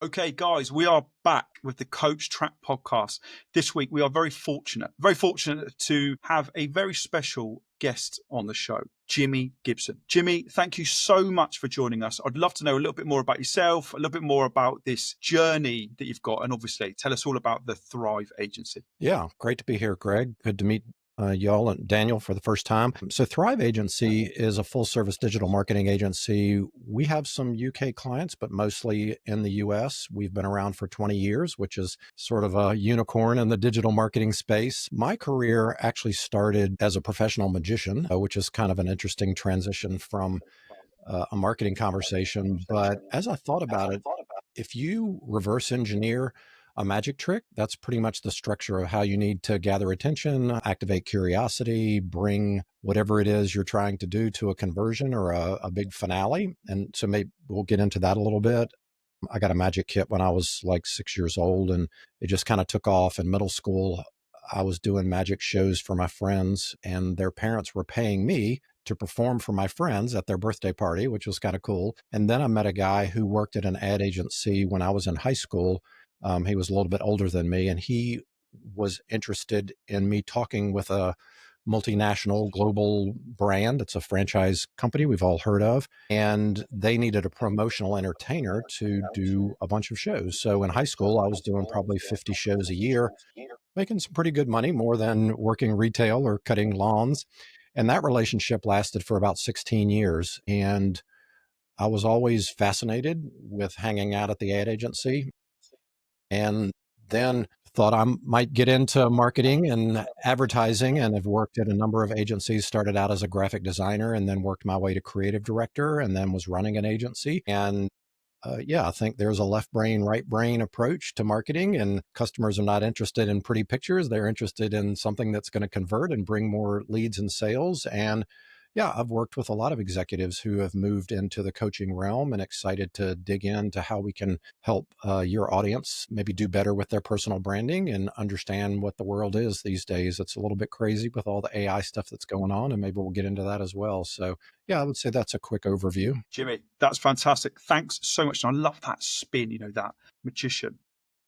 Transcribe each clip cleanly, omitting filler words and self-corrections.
Okay, guys, we are back with the Coach Track podcast. This week, we are very fortunate to have a very special guest on the show, Jimi Gibson. Jimi, thank you so much for joining us. I'd love to know a little bit more about yourself, a little bit more about this journey that you've got, and obviously tell us all about the Thrive Agency. Yeah, great to be here, Greg. Good to meet y'all and Daniel for the first time. So Thrive Agency is a full service digital marketing agency. We have some UK clients, but mostly in the US. We've been around for 20 years, which is sort of a unicorn in the digital marketing space. My career actually started as a professional magician, which is kind of an interesting transition from a marketing conversation. But as I thought about it, if you reverse engineer a magic trick, that's pretty much the structure of how you need to gather attention, activate curiosity, bring whatever it is you're trying to do to a conversion or a big finale. And so maybe we'll get into that a little bit. I got a magic kit when I was like 6 years old, and it just kind of took off. In middle school, I was doing magic shows for my friends, and their parents were paying me to perform for my friends at their birthday party, which was kind of cool. And then I met a guy who worked at an ad agency when I was in high school. He was a little bit older than me, and he was interested in me talking with a multinational global brand. It's a franchise company we've all heard of, and they needed a promotional entertainer to do a bunch of shows. So in high school, I was doing probably 50 shows a year, making some pretty good money, more than working retail or cutting lawns. And that relationship lasted for about 16 years. And I was always fascinated with hanging out at the ad agency, and then thought I might get into marketing and advertising, and have worked at a number of agencies. Started out as a graphic designer and then worked my way to creative director, and then was running an agency. And I think there's a left brain, right brain approach to marketing, and customers are not interested in pretty pictures. They're interested in something that's going to convert and bring more leads and sales. And I've worked with a lot of executives who have moved into the coaching realm, and excited to dig into how we can help your audience maybe do better with their personal branding and understand what the world is these days. It's a little bit crazy with all the AI stuff that's going on, and maybe we'll get into that as well. So I would say that's a quick overview. Jimi, that's fantastic. Thanks so much. And I love that spin, that magician.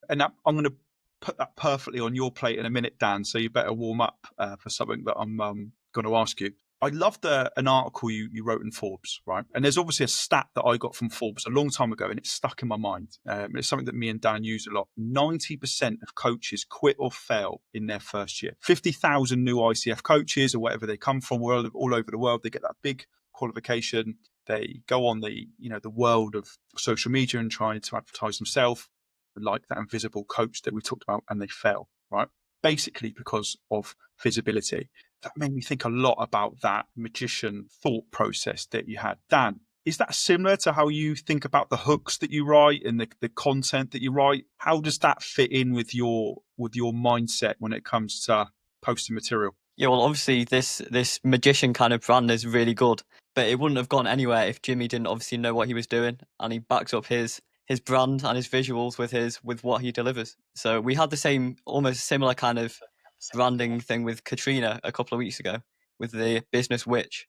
And I'm going to put that perfectly on your plate in a minute, Dan. So you better warm up for something that I'm going to ask you. I loved an article you wrote in Forbes, right? And there's obviously a stat that I got from Forbes a long time ago, and it's stuck in my mind. It's something that me and Dan use a lot. 90% of coaches quit or fail in their first year. 50,000 new ICF coaches, or whatever they come from, all over the world, they get that big qualification. They go on the world of social media and try to advertise themselves like that invisible coach that we talked about, and they fail, right? Basically because of visibility. That made me think a lot about that magician thought process that you had. Dan, is that similar to how you think about the hooks that you write and the content that you write? How does that fit in with your mindset when it comes to posting material? Yeah, well, obviously this magician kind of brand is really good, but it wouldn't have gone anywhere if Jimi didn't obviously know what he was doing, and he backs up his brand and his visuals with what he delivers. So we had the same, almost similar kind of branding thing with Katrina a couple of weeks ago with the business witch,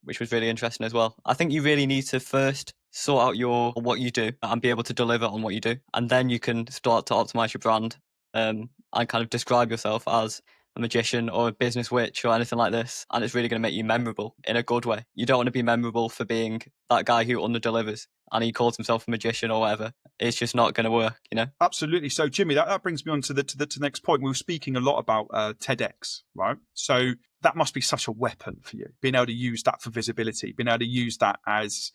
which was really interesting as well. I think you really need to first sort out what you do and be able to deliver on what you do, and then you can start to optimize your brand and kind of describe yourself as a magician or a business witch or anything like this, and it's really going to make you memorable in a good way. You don't want to be memorable for being that guy who under-delivers and he calls himself a magician or whatever. It's just not going to work, Absolutely. So, Jimi, that brings me on to the next point. We were speaking a lot about TEDx, right? So that must be such a weapon for you, being able to use that for visibility, being able to use that as,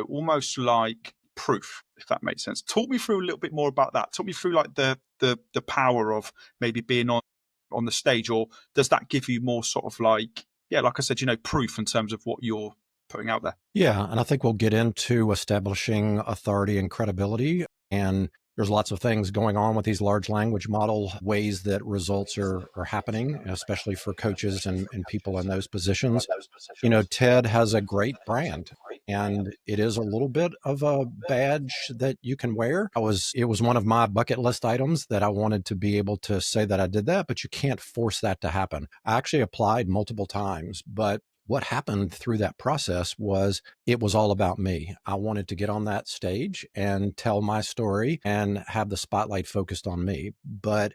almost like proof, if that makes sense. Talk me through a little bit more about that. Talk me through like the power of maybe being on the stage, or does that give you more sort of like I said, proof in terms of what you're putting out there? Yeah, and I think we'll get into establishing authority and credibility. And there's lots of things going on with these large language model ways that results are happening, especially for coaches and people in those positions. TED has a great brand, and it is a little bit of a badge that you can wear. It was one of my bucket list items that I wanted to be able to say that I did that, but you can't force that to happen. I actually applied multiple times, but what happened through that process was it was all about me. I wanted to get on that stage and tell my story and have the spotlight focused on me. But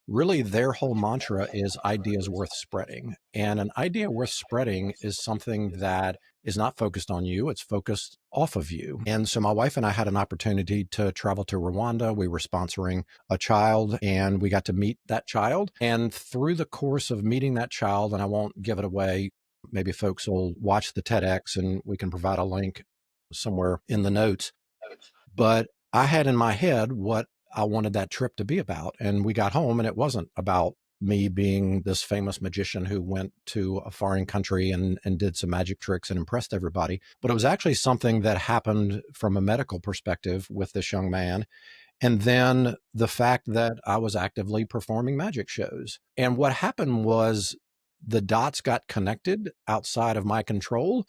really, their whole mantra is ideas worth spreading. And an idea worth spreading is something that is not focused on you, it's focused off of you. And so my wife and I had an opportunity to travel to Rwanda. We were sponsoring a child and we got to meet that child. And through the course of meeting that child, and I won't give it away, maybe folks will watch the TEDx and we can provide a link somewhere in the notes. But I had in my head what I wanted that trip to be about. And we got home and it wasn't about me being this famous magician who went to a foreign country and did some magic tricks and impressed everybody. But it was actually something that happened from a medical perspective with this young man. And then the fact that I was actively performing magic shows. And what happened was the dots got connected outside of my control.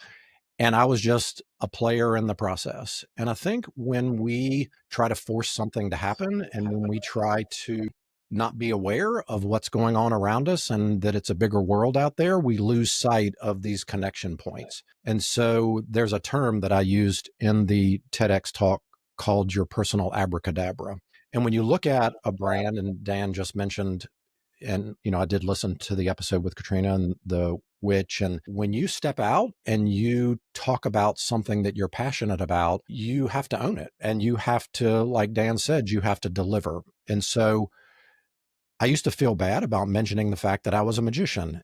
And I was just a player in the process. And I think when we try to force something to happen and when we try to not be aware of what's going on around us and that it's a bigger world out there, we lose sight of these connection points. And so there's a term that I used in the TEDx talk called your personal abracadabra. And when you look at a brand, and Dan just mentioned, and I did listen to the episode with Katrina and the witch, and when you step out and you talk about something that you're passionate about, you have to own it, and you have to, like Dan said, you have to deliver. And so I used to feel bad about mentioning the fact that I was a magician,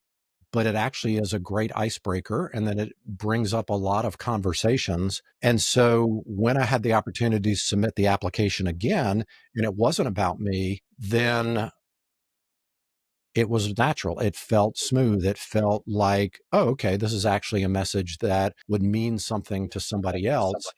but it actually is a great icebreaker, and then it brings up a lot of conversations. And so when I had the opportunity to submit the application again and it wasn't about me, then it was natural. It felt smooth. It felt like, oh, okay, this is actually a message that would mean something to somebody else.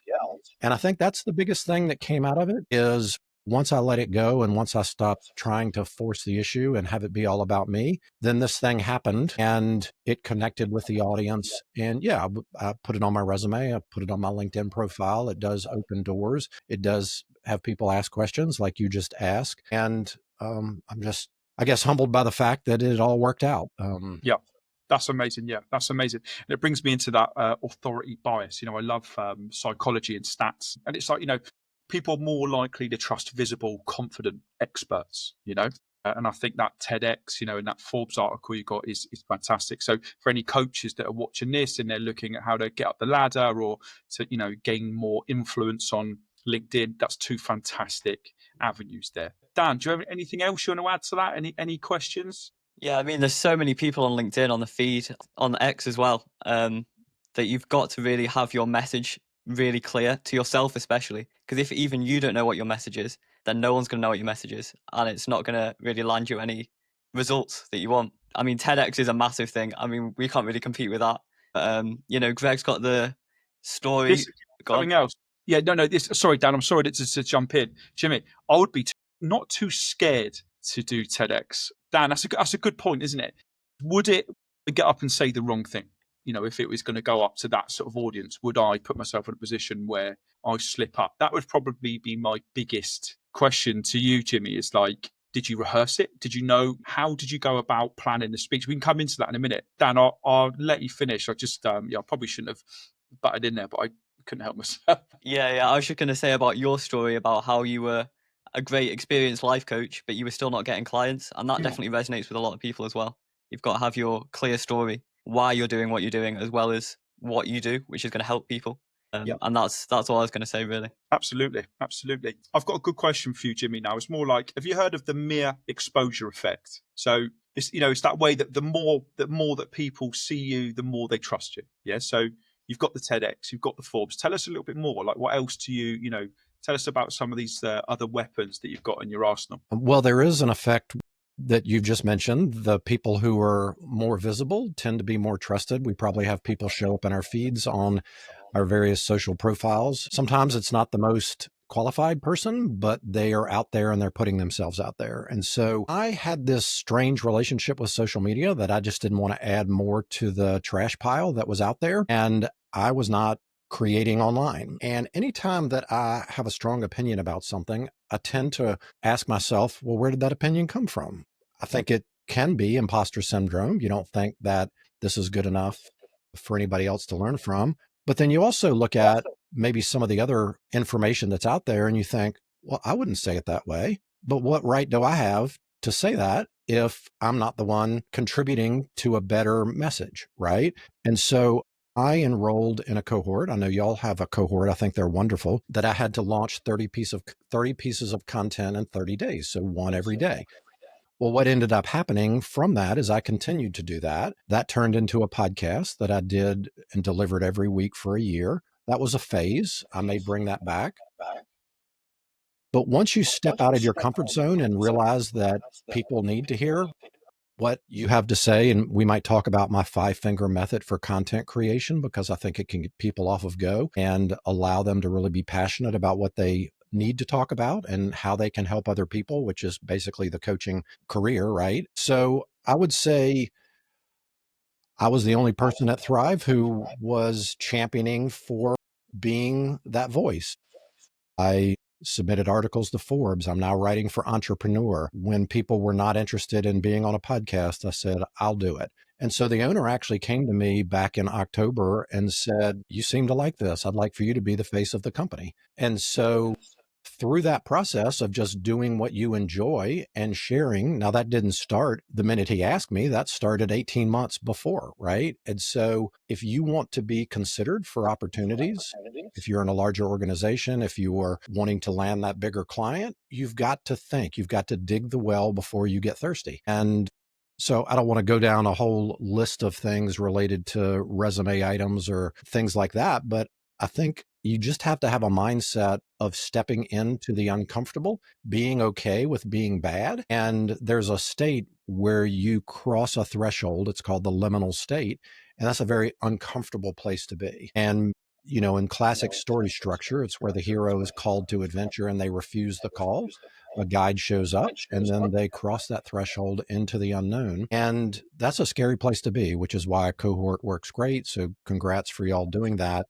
And I think that's the biggest thing that came out of it is once I let it go and once I stopped trying to force the issue and have it be all about me, then this thing happened and it connected with the audience. And yeah, I put it on my resume. I put it on my LinkedIn profile. It does open doors. It does have people ask questions like you just asked. And I'm just, I guess, humbled by the fact that it all worked out. Yeah, that's amazing. Yeah, that's amazing. And it brings me into that authority bias. I love psychology and stats. And it's like, people are more likely to trust visible, confident experts, and I think that TEDx, and that Forbes article you got is fantastic. So for any coaches that are watching this and they're looking at how to get up the ladder or to, gain more influence on LinkedIn, that's two fantastic avenues there. Dan, do you have anything else you want to add to that? Any questions? Yeah, I mean, there's so many people on LinkedIn, on the feed, on X as well, that you've got to really have your message really clear to yourself, especially. Because if even you don't know what your message is, then no one's going to know what your message is. And it's not going to really land you any results that you want. I mean, TEDx is a massive thing. I mean, we can't really compete with that. Greg's got the story. This something else. Yeah, no. Sorry, Dan. I'm sorry to jump in, Jimmy. I would be not too scared to do TEDx. Dan, that's a good point, isn't it? Would it get up and say the wrong thing? If it was going to go up to that sort of audience, would I put myself in a position where I slip up? That would probably be my biggest question to you, Jimmy. Is like, did you rehearse it? Did you know? How did you go about planning the speech? We can come into that in a minute. Dan, I'll let you finish. I just, I probably shouldn't have butted in there, but I couldn't help myself. Yeah. I was just going to say about your story about how you were a great experienced life coach, but you were still not getting clients. And that definitely resonates with a lot of people as well. You've got to have your clear story, why you're doing what you're doing, as well as what you do, which is going to help people. And that's all I was going to say, really. Absolutely. I've got a good question for you, Jimmy. Now, it's more like, have you heard of the mere exposure effect? So it's that way that the more that people see you, the more they trust you. Yeah. So you've got the TEDx, you've got the Forbes. Tell us a little bit more. Like, what else do you tell us about some of these other weapons that you've got in your arsenal? Well, there is an effect that you've just mentioned. The people who are more visible tend to be more trusted. We probably have people show up in our feeds on our various social profiles. Sometimes it's not the most qualified person, but they are out there and they're putting themselves out there. And so I had this strange relationship with social media that I just didn't want to add more to the trash pile that was out there. And I was not creating online. And anytime that I have a strong opinion about something, I tend to ask myself, well, where did that opinion come from? I think it can be imposter syndrome. You don't think that this is good enough for anybody else to learn from. But then you also look at maybe some of the other information that's out there and you think, well, I wouldn't say it that way, but what right do I have to say that if I'm not the one contributing to a better message, right? And so I enrolled in a cohort. I know y'all have a cohort. I think they're wonderful. That I had to launch 30 pieces of content in 30 days, so one every day. Well, what ended up happening from that is I continued to do that. That turned into a podcast that I did and delivered every week for a year. That was a phase. I may bring that back. But once you step out of your comfort zone and realize that people need to hear what you have to say, and we might talk about my 5-finger method for content creation, because I think it can get people off of go and allow them to really be passionate about what they need to talk about and how they can help other people, which is basically the coaching career, right? So I would say I was the only person at Thrive who was championing for being that voice. I submitted articles to Forbes. I'm now writing for Entrepreneur. When people were not interested in being on a podcast, I said, I'll do it. And so the owner actually came to me back in October and said, you seem to like this. I'd like for you to be the face of the company. And so through that process of just doing what you enjoy and sharing, now that didn't start the minute he asked me, that started 18 months before, right? And so if you want to be considered for opportunities, if you're in a larger organization, if you are wanting to land that bigger client, you've got to think, you've got to dig the well before you get thirsty. And so I don't want to go down a whole list of things related to resume items or things like that, but I think you just have to have a mindset of stepping into the uncomfortable, being okay with being bad. And there's a state where you cross a threshold. It's called the liminal state. And that's a very uncomfortable place to be. And, you know, in classic story structure, it's where the hero is called to adventure and they refuse the call. A guide shows up and then they cross that threshold into the unknown. And that's a scary place to be, which is why a cohort works great. So congrats for y'all doing that.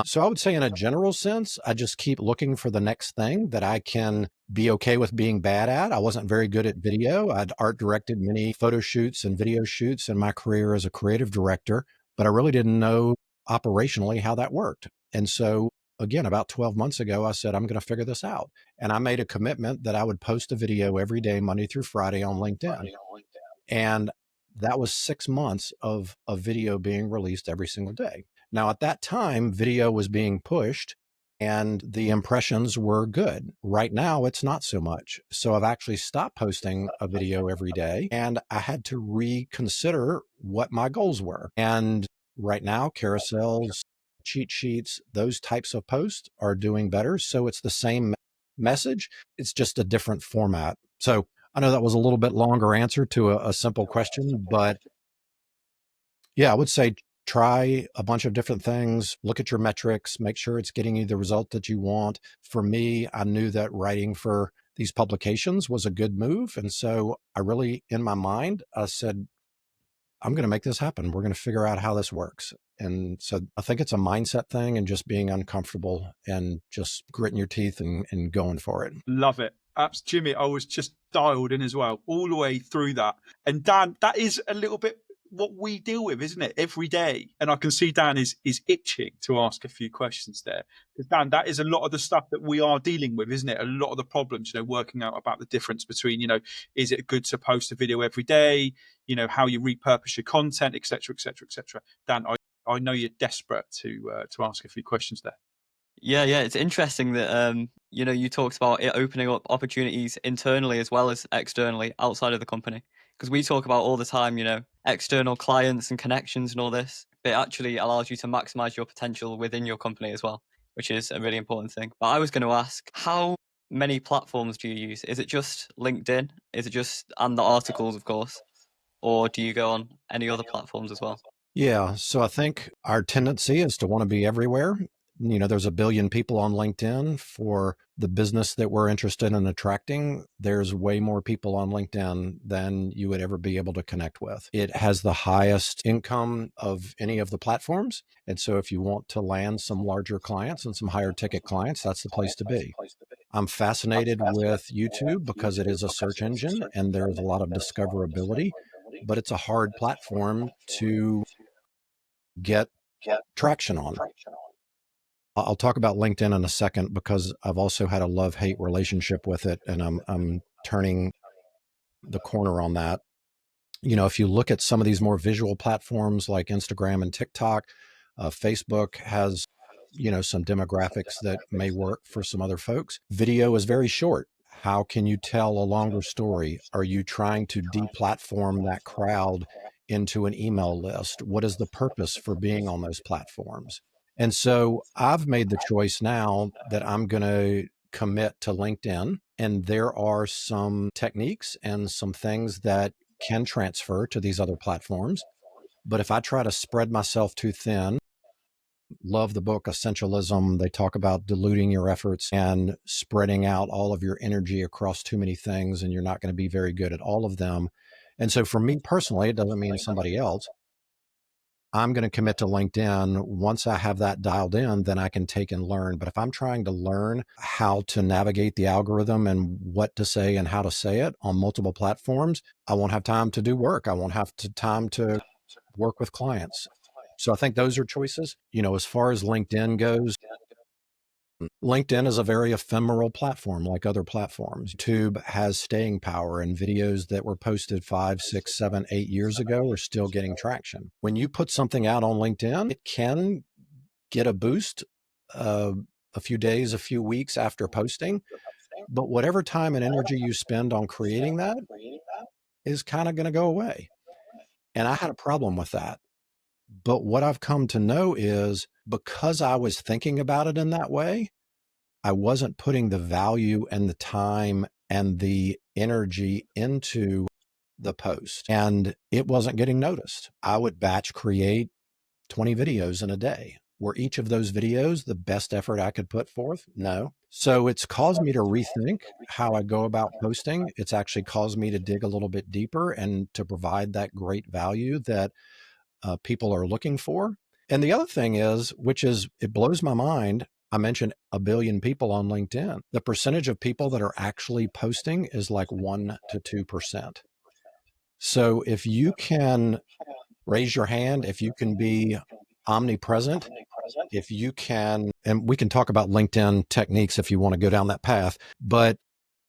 So I would say in a general sense, I just keep looking for the next thing that I can be okay with being bad at. I wasn't very good at video. I'd art directed many photo shoots and video shoots in my career as a creative director, but I really didn't know operationally how that worked. And so again, about 12 months ago, I said, I'm going to figure this out. And I made a commitment that I would post a video every day, Monday through Friday on LinkedIn. And that was 6 months of a video being released every single day. Now, at that time, video was being pushed and the impressions were good. Right now, it's not so much. So I've actually stopped posting a video every day and I had to reconsider what my goals were. And right now, carousels, cheat sheets, those types of posts are doing better. So it's the same message, it's just a different format. So I know that was a little bit longer answer to a simple question, but yeah, I would say try a bunch of different things, look at your metrics, make sure it's getting you the result that you want. For me, I knew that writing for these publications was a good move. And so I really, in my mind, I said, I'm going to make this happen. We're going to figure out how this works. And so I think it's a mindset thing and just being uncomfortable and just gritting your teeth and going for it. Love it. Jimmy, I was just dialed in as well, all the way through that. And Dan, that is a little bit what we deal with, isn't it, every day? And I can see Dan is itching to ask a few questions there. Because Dan, that is a lot of the stuff that we are dealing with, isn't it? A lot of the problems, working out about the difference between, is it good to post a video every day? How you repurpose your content, et cetera, et cetera, et cetera. Dan, I know you're desperate to ask a few questions there. Yeah, it's interesting that you talked about it opening up opportunities internally as well as externally outside of the company. Because we talk about all the time, external clients and connections and all this, but it actually allows you to maximize your potential within your company as well, which is a really important thing. But I was going to ask, how many platforms do you use? Is it just LinkedIn? Is it just, and the articles, of course, or do you go on any other platforms as well? Yeah. So I think our tendency is to want to be everywhere. There's 1 billion people on LinkedIn. For the business that we're interested in attracting, there's way more people on LinkedIn than you would ever be able to connect with. It has the highest income of any of the platforms. And so if you want to land some larger clients and some higher ticket clients, that's the place to be. I'm fascinated with YouTube because it is a search engine and there's a lot of discoverability, but it's a hard platform to get traction on. I'll talk about LinkedIn in a second because I've also had a love-hate relationship with it, and I'm turning the corner on that. If you look at some of these more visual platforms like Instagram and TikTok, Facebook has, some demographics that may work for some other folks. Video is very short. How can you tell a longer story? Are you trying to deplatform that crowd into an email list? What is the purpose for being on those platforms? And so I've made the choice now that I'm going to commit to LinkedIn. And there are some techniques and some things that can transfer to these other platforms. But if I try to spread myself too thin, love the book Essentialism. They talk about diluting your efforts and spreading out all of your energy across too many things, and you're not going to be very good at all of them. And so for me personally, it doesn't mean somebody else. I'm going to commit to LinkedIn. Once I have that dialed in, then I can take and learn. But if I'm trying to learn how to navigate the algorithm and what to say and how to say it on multiple platforms, I won't have time to do work. I won't have time to work with clients. So I think those are choices. As far as LinkedIn goes, LinkedIn is a very ephemeral platform like other platforms. YouTube has staying power, and videos that were posted 5, 6, 7, 8 years ago are still getting traction. When you put something out on LinkedIn, it can get a boost a few days, a few weeks after posting. But whatever time and energy you spend on creating that is kind of going to go away. And I had a problem with that. But what I've come to know is because I was thinking about it in that way, I wasn't putting the value and the time and the energy into the post, and it wasn't getting noticed. I would batch create 20 videos in a day. Were each of those videos the best effort I could put forth? No. So it's caused me to rethink how I go about posting. It's actually caused me to dig a little bit deeper and to provide that great value that people are looking for. And the other thing is, which is, it blows my mind. I mentioned 1 billion people on LinkedIn. The percentage of people that are actually posting is like 1 to 2%. So if you can raise your hand, if you can be omnipresent, if you can, and we can talk about LinkedIn techniques if you want to go down that path. But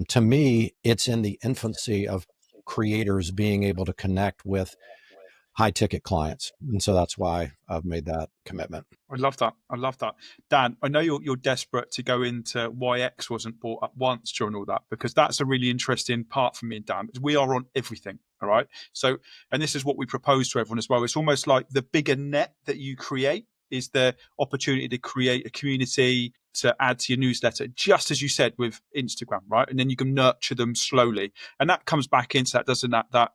to me, it's in the infancy of creators being able to connect with high ticket clients. And so that's why I've made that commitment. I love that. I love that. Dan, I know you're desperate to go into why X wasn't bought up once during all that, because that's a really interesting part for me and Dan. We are on everything. All right. So, and this is what we propose to everyone as well. It's almost like the bigger net that you create is the opportunity to create a community, to add to your newsletter, just as you said with Instagram, right? And then you can nurture them slowly. And that comes back into that, doesn't that,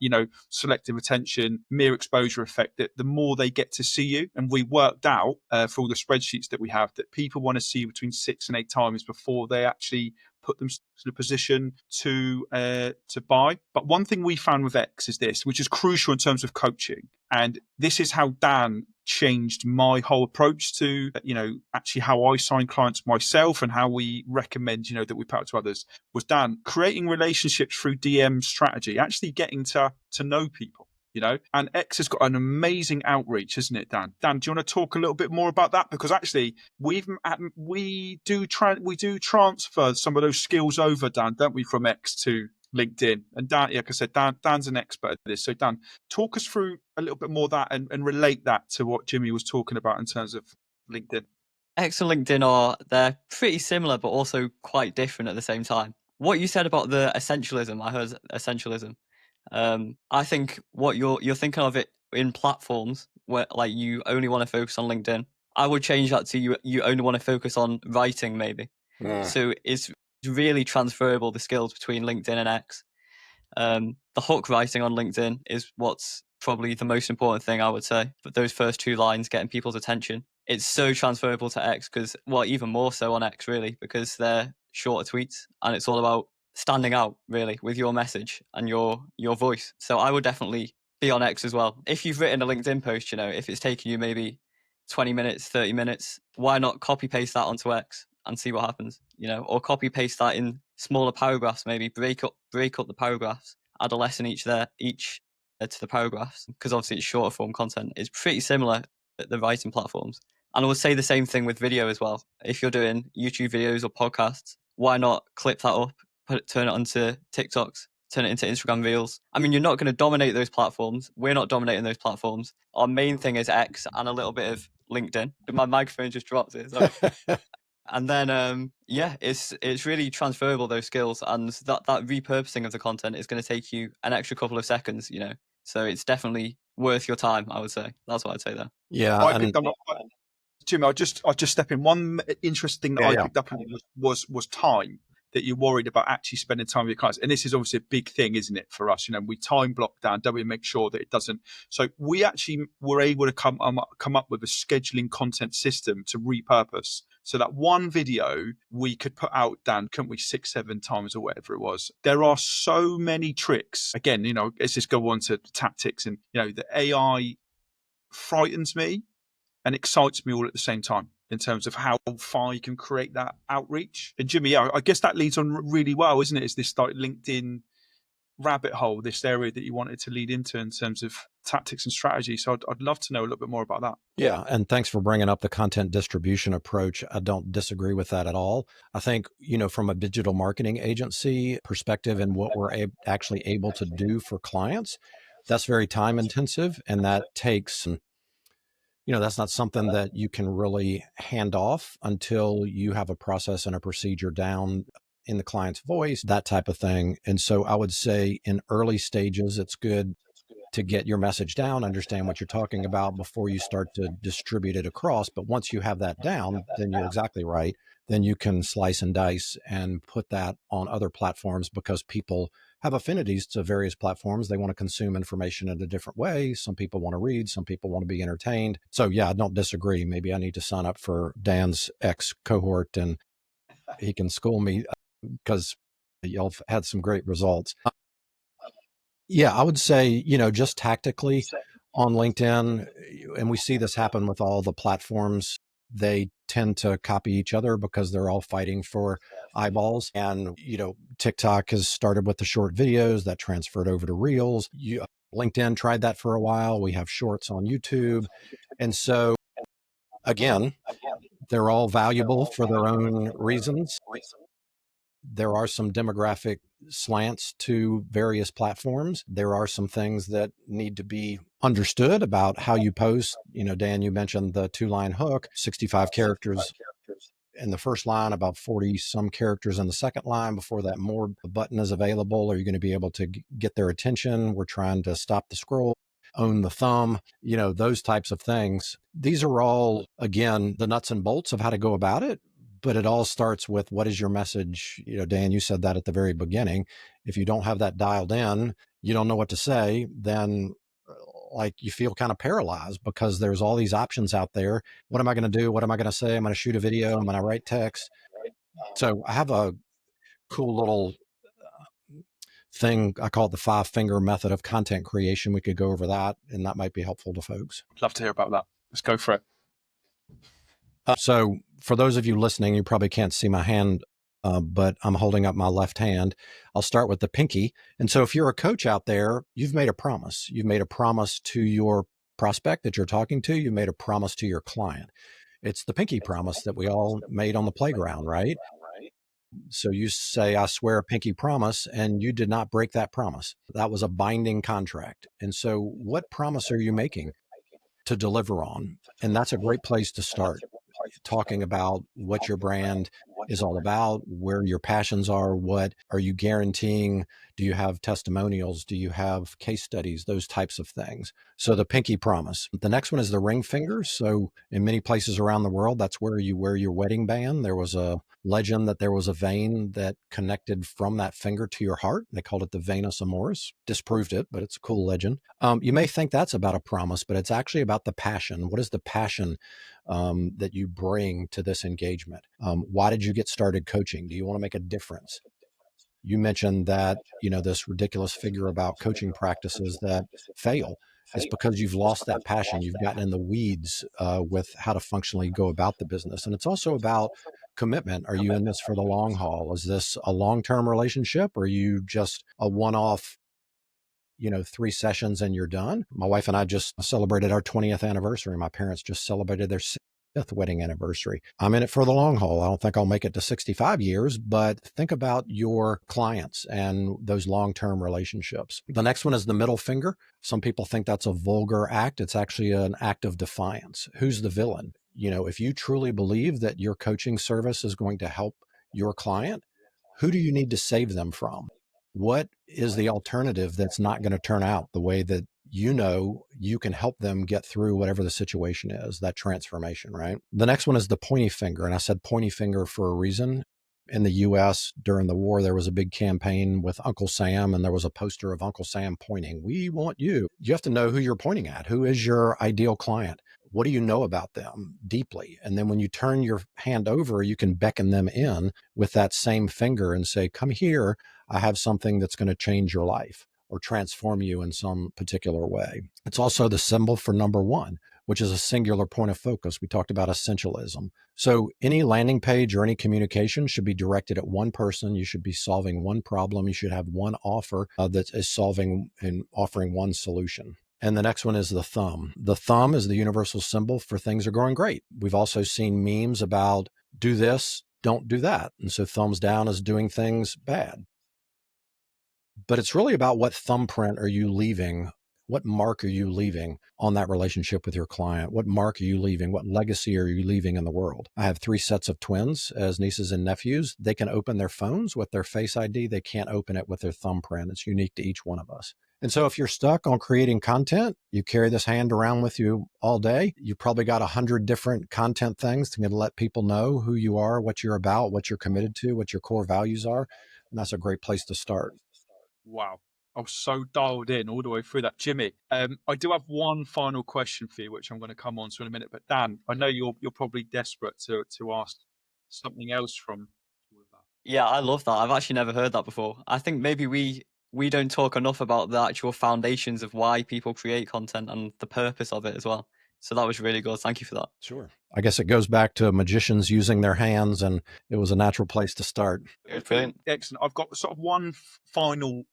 selective attention, mere exposure effect, that the more they get to see you. And we worked out for all the spreadsheets that we have that people want to see you between 6 and 8 times before they actually put themselves in a position to buy. But one thing we found with X is this, which is crucial in terms of coaching. And this is how Dan changed my whole approach to, actually how I sign clients myself and how we recommend, that we put out to others, was Dan creating relationships through DM strategy, actually getting to know people. And X has got an amazing outreach, isn't it, Dan? Dan, do you want to talk a little bit more about that? Because actually, we do transfer some of those skills over, Dan, don't we, from X to LinkedIn? And Dan, like I said, Dan's an expert at this. So Dan, talk us through a little bit more of that and relate that to what Jimmy was talking about in terms of LinkedIn. X and LinkedIn they're pretty similar, but also quite different at the same time. What you said about the essentialism, I heard essentialism. I think what you're thinking of it in platforms where like you only want to focus on LinkedIn. I would change that to you only want to focus on writing, maybe. So it's really transferable, the skills between LinkedIn and X. The hook writing on LinkedIn is what's probably the most important thing, I would say. But those first 2 lines, getting people's attention, it's so transferable to X because, well, even more so on X, really, because they're shorter tweets and it's all about standing out, really, with your message and your voice. So I would definitely be on X as well. If you've written a LinkedIn post, if it's taken you maybe 20 minutes, 30 minutes, why not copy paste that onto X and see what happens, or copy paste that in smaller paragraphs, maybe break up the paragraphs, add a lesson each to the paragraphs, because obviously it's shorter form content. It's pretty similar. the writing platforms. And I would say the same thing with video as well. If you're doing YouTube videos or podcasts, why not clip that up, turn it onto TikToks, turn it into Instagram Reels? I mean, you're not going to dominate those platforms. We're not dominating those platforms. Our main thing is X and a little bit of LinkedIn. My microphone just dropped it. Sorry. And then, yeah, it's really transferable, those skills, and that repurposing of the content is going to take you an extra couple of seconds, you know. So it's definitely worth your time, I would say. That's what I'd say there. Yeah. I picked up, Jimmy, I'll just step in. One interesting thing that I picked up on was time, that you're worried about actually spending time with your clients. And this is obviously a big thing, isn't it, for us? You know, we time block down, don't we, make sure that it doesn't. So we actually were able to come up with a scheduling content system to repurpose. So that one video we could put out, Dan, couldn't we, 6-7 times or whatever it was. There are so many tricks. Again, you know, let's just go on to tactics. And, you know, the AI frightens me and excites me all at the same time in terms of how far you can create that outreach. And Jimmy, I guess that leads on really well, isn't it? Is this like LinkedIn rabbit hole, this area that you wanted to lead into in terms of tactics and strategy. So I'd love to know a little bit more about that. Yeah. And thanks for bringing up the content distribution approach. I don't disagree with that at all. I think, you know, from a digital marketing agency perspective and what we're actually able to do for clients, that's very time intensive. And that takes, you know, that's not something that you can really hand off until you have a process and a procedure down in the client's voice, that type of thing. And so I would say in early stages, it's good to get your message down, understand what you're talking about before you start to distribute it across. But once you have that down, then you're exactly right. Then you can slice and dice and put that on other platforms, because people have affinities to various platforms. They want to consume information in a different way. Some people want to read, some people want to be entertained. So yeah, I don't disagree. Maybe I need to sign up for Dan's X cohort and he can school me, because y'all have had some great results. Yeah, I would say, you know, just tactically on LinkedIn, and we see this happen with all the platforms, they tend to copy each other because they're all fighting for eyeballs. And, you know, TikTok has started with the short videos that transferred over to Reels. LinkedIn tried that for a while. We have shorts on YouTube. And so, again, they're all valuable for their own reasons. There are some demographic slants to various platforms. There are some things that need to be understood about how you post. You know, Dan, you mentioned the 2-line hook, 65 characters in the first line, about 40 some characters in the second line. Before that more button is available. Are you going to be able to get their attention? We're trying to stop the scroll, own the thumb, you know, those types of things. These are all, again, the nuts and bolts of how to go about it. But it all starts with, what is your message? You know, Dan, you said that at the very beginning. If you don't have that dialed in, you don't know what to say, then like you feel kind of paralyzed, because there's all these options out there. What am I going to do? What am I going to say? I'm going to shoot a video. I'm going to write text. So I have a cool little thing. I call it the 5-finger method of content creation. We could go over that, and that might be helpful to folks. Love to hear about that. Let's go for it. So for those of you listening, you probably can't see my hand, but I'm holding up my left hand. I'll start with the pinky. And so if you're a coach out there, you've made a promise. You've made a promise to your prospect that you're talking to. You made a promise to your client. It's the pinky promise that we all made on the playground, right? So you say, I swear a pinky promise, and you did not break that promise. That was a binding contract. And so what promise are you making to deliver on? And that's a great place to start, talking about what your brand is all about, where your passions are, what are you guaranteeing? Do you have testimonials? Do you have case studies? Those types of things. So the pinky promise. The next one is the ring finger. So in many places around the world, that's where you wear your wedding band. There was a legend that there was a vein that connected from that finger to your heart. They called it the venus amoris. Disproved it, but it's a cool legend. You may think that's about a promise, but it's actually about the passion. What is the passion that you bring to this engagement? Why did you get started coaching? Do you want to make a difference? You mentioned that, you know, this ridiculous figure about coaching practices that fail. It's because you've lost that passion. You've gotten in the weeds with how to functionally go about the business. And it's also about commitment. Are you in this for the long haul? Is this a long-term relationship, or are you just a one-off 3 sessions and you're done. My wife and I just celebrated our 20th anniversary. My parents just celebrated their 5th wedding anniversary. I'm in it for the long haul. I don't think I'll make it to 65 years, but think about your clients and those long-term relationships. The next one is the middle finger. Some people think that's a vulgar act. It's actually an act of defiance. Who's the villain? If you truly believe that your coaching service is going to help your client, who do you need to save them from? What is the alternative that's not going to turn out the way that you can help them get through whatever the situation is, that transformation, right? The next one is the pointy finger. And I said pointy finger for a reason. In the US during the war, there was a big campaign with Uncle Sam, and there was a poster of Uncle Sam pointing, "We want you." You have to know who you're pointing at. Who is your ideal client? What do you know about them deeply? And then when you turn your hand over, you can beckon them in with that same finger and say, "Come here. I have something that's going to change your life or transform you in some particular way." It's also the symbol for number 1, which is a singular point of focus. We talked about essentialism. So any landing page or any communication should be directed at one person. You should be solving one problem. You should have one offer that is solving and offering one solution. And the next one is the thumb. The thumb is the universal symbol for things are going great. We've also seen memes about do this, don't do that. And so thumbs down is doing things bad. But it's really about what thumbprint are you leaving? What mark are you leaving on that relationship with your client? What mark are you leaving? What legacy are you leaving in the world? I have 3 sets of twins as nieces and nephews. They can open their phones with their Face ID. They can't open it with their thumbprint. It's unique to each one of us. And so if you're stuck on creating content, you carry this hand around with you all day. You probably got 100 different content things to let people know who you are, what you're about, what you're committed to, what your core values are. And that's a great place to start. Wow. I was so dialed in all the way through that. Jimmy, I do have one final question for you, which I'm going to come on to in a minute. But Dan, I know you're probably desperate to ask something else from all of that. Yeah, I love that. I've actually never heard that before. I think maybe we don't talk enough about the actual foundations of why people create content and the purpose of it as well. So that was really good. Thank you for that. Sure. I guess it goes back to magicians using their hands, and it was a natural place to start. It was brilliant. Excellent. I've got sort of one final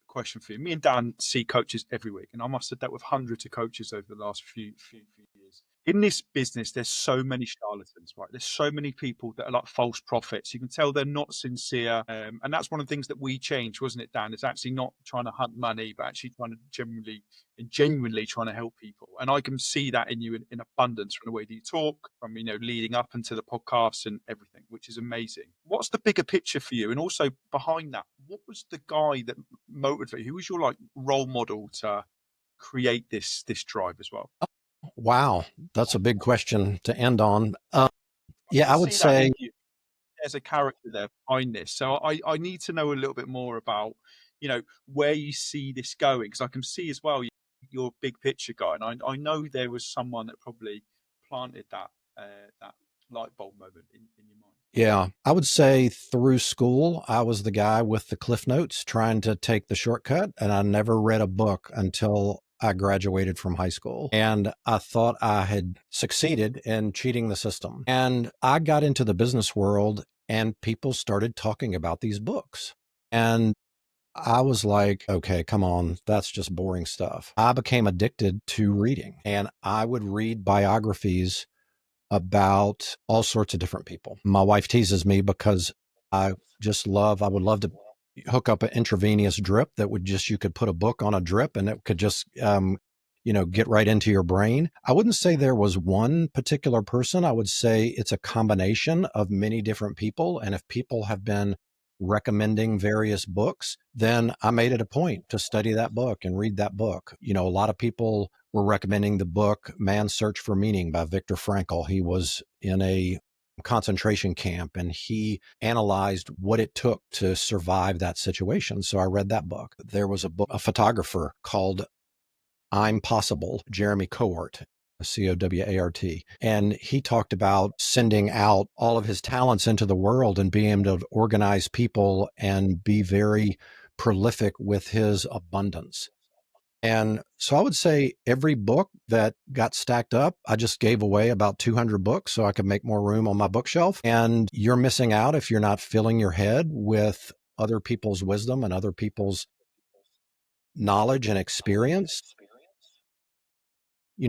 question for you. Me and Dan see coaches every week, and I must have dealt with hundreds of coaches over the last few years. In this business, there's so many charlatans, right? There's so many people that are like false prophets. You can tell they're not sincere. And that's one of the things that we changed, wasn't it, Dan? It's actually not trying to hunt money, but actually trying to genuinely trying to help people. And I can see that in you in abundance from the way that you talk, from, leading up into the podcasts and everything, which is amazing. What's the bigger picture for you? And also behind that, what was the guy that motivated you? Who was your like role model to create this drive as well? Wow, that's a big question to end on. Yeah, I would see that say in you. There's a character there behind this. So I need to know a little bit more about, where you see this going. Because I can see as well, you're a big picture guy. And I know there was someone that probably planted that light bulb moment in your mind. Yeah, I would say through school, I was the guy with the cliff notes trying to take the shortcut, and I never read a book until I graduated from high school. And I thought I had succeeded in cheating the system. And I got into the business world, and people started talking about these books. And I was like, okay, come on, that's just boring stuff. I became addicted to reading, and I would read biographies about all sorts of different people. My wife teases me because I would love to hook up an intravenous drip that would you could put a book on a drip and it could just, get right into your brain. I wouldn't say there was one particular person. I would say it's a combination of many different people. And if people have been recommending various books, then I made it a point to study that book and read that book. A lot of people were recommending the book Man's Search for Meaning by Viktor Frankl. He was in a concentration camp and he analyzed what it took to survive that situation. So I read that book. There was a photographer called I'm Possible, Jeremy Cowart, Cowart. And he talked about sending out all of his talents into the world and being able to organize people and be very prolific with his abundance. And so I would say every book that got stacked up, I just gave away about 200 books so I could make more room on my bookshelf. And you're missing out if you're not filling your head with other people's wisdom and other people's knowledge and experience,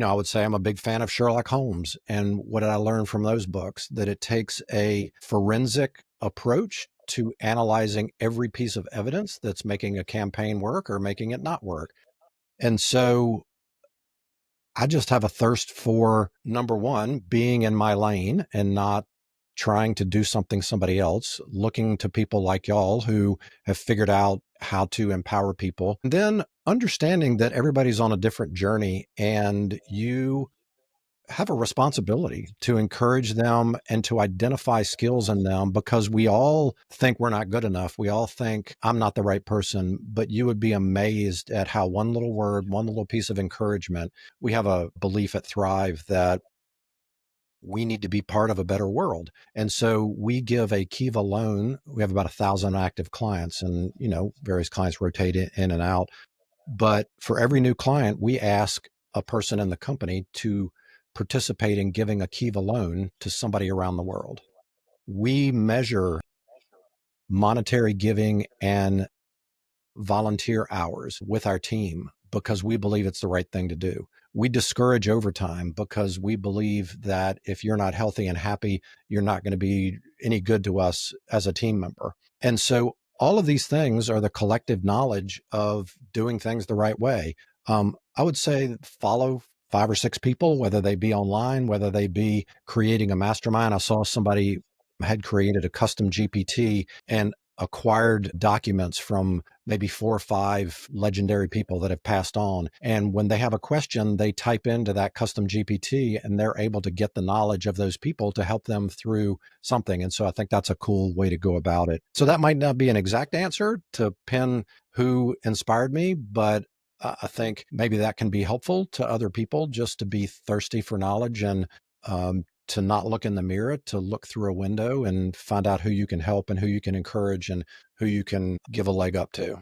I would say I'm a big fan of Sherlock Holmes. And what did I learn from those books? That it takes a forensic approach to analyzing every piece of evidence that's making a campaign work or making it not work. And so I just have a thirst for, number one, being in my lane and not trying to do something somebody else, looking to people like y'all who have figured out how to empower people, and then understanding that everybody's on a different journey and you have a responsibility to encourage them and to identify skills in them, because we all think we're not good enough. We all think I'm not the right person, but you would be amazed at how one little word, one little piece of encouragement. We have a belief at Thrive that we need to be part of a better world. And so we give a Kiva loan. We have about 1,000 active clients, and, various clients rotate in and out. But for every new client, we ask a person in the company to participate in giving a Kiva loan to somebody around the world. We measure monetary giving and volunteer hours with our team because we believe it's the right thing to do. We discourage overtime because we believe that if you're not healthy and happy, you're not going to be any good to us as a team member. And so all of these things are the collective knowledge of doing things the right way. I would say follow 5 or 6 people, whether they be online, whether they be creating a mastermind. I saw somebody had created a custom GPT and acquired documents from maybe 4 or 5 legendary people that have passed on. And when they have a question, they type into that custom GPT and they're able to get the knowledge of those people to help them through something. And so I think that's a cool way to go about it. So that might not be an exact answer to pin who inspired me, but I think maybe that can be helpful to other people, just to be thirsty for knowledge and to not look in the mirror, to look through a window and find out who you can help and who you can encourage and who you can give a leg up to.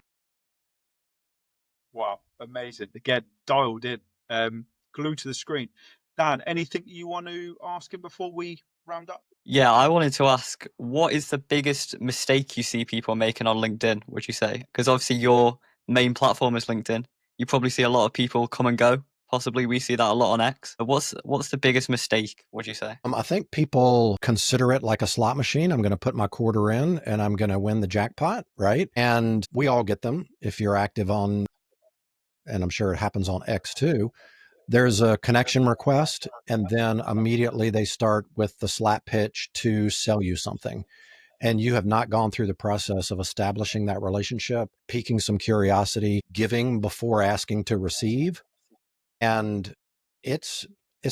Wow, amazing. Again, dialed in, glued to the screen. Dan, anything you want to ask him before we round up? Yeah, I wanted to ask, what is the biggest mistake you see people making on LinkedIn, would you say? Because obviously your main platform is LinkedIn. You probably see a lot of people come and go. Possibly we see that a lot on X. But what's the biggest mistake, would you say? I think people consider it like a slot machine. I'm going to put my quarter in and I'm going to win the jackpot, right? And we all get them if you're active on, and I'm sure it happens on X too. There's a connection request, and then immediately they start with the slap pitch to sell you something. And you have not gone through the process of establishing that relationship, piquing some curiosity, giving before asking to receive. And it's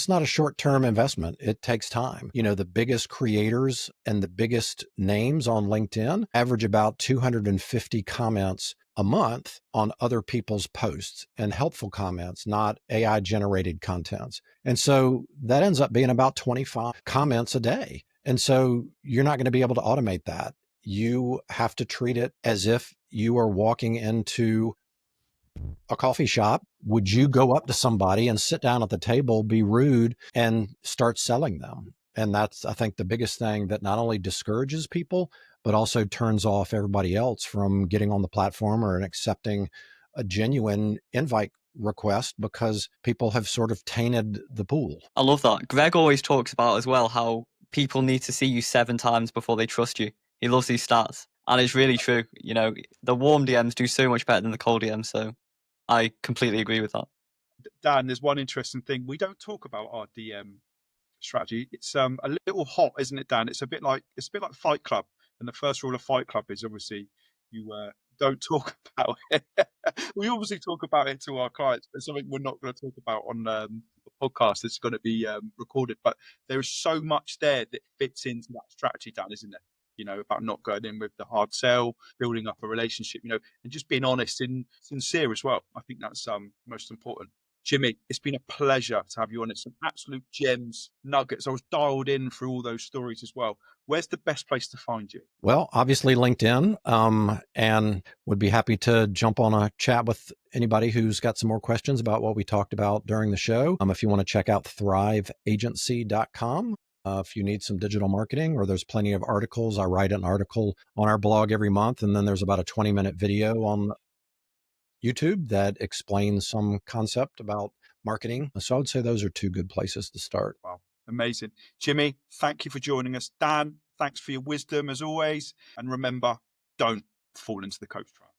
not a short-term investment. It takes time. The biggest creators and the biggest names on LinkedIn average about 250 comments a month on other people's posts, and helpful comments, not AI generated contents. And so that ends up being about 25 comments a day. And so you're not going to be able to automate that. You have to treat it as if you are walking into a coffee shop. Would you go up to somebody and sit down at the table, be rude, and start selling them? And that's, I think, the biggest thing that not only discourages people, but also turns off everybody else from getting on the platform or accepting a genuine invite request, because people have sort of tainted the pool. I love that. Greg always talks about as well how people need to see you 7 times before they trust you. He loves these stats. And it's really true. The warm DMs do so much better than the cold DMs. So I completely agree with that. Dan, there's one interesting thing. We don't talk about our DM strategy. It's a little hot, isn't it, Dan? It's a bit like Fight Club. And the first rule of Fight Club is obviously you don't talk about it. We obviously talk about it to our clients, but it's something we're not going to talk about on the podcast. It's going to be recorded. But there is so much there that fits into that strategy, Dan, isn't there? About not going in with the hard sell, building up a relationship, and just being honest and sincere as well. I think that's most important. Jimmy, it's been a pleasure to have you on. It's some absolute gems, nuggets. I was dialed in through all those stories as well. Where's the best place to find you? Well, obviously LinkedIn, and would be happy to jump on a chat with anybody who's got some more questions about what we talked about during the show. If you want to check out thriveagency.com, if you need some digital marketing, or there's plenty of articles. I write an article on our blog every month, and then there's about a 20-minute video on YouTube that explains some concept about marketing. So I would say those are two good places to start. Wow, amazing. Jimmy, thank you for joining us. Dan, thanks for your wisdom as always. And remember, don't fall into the coach trap.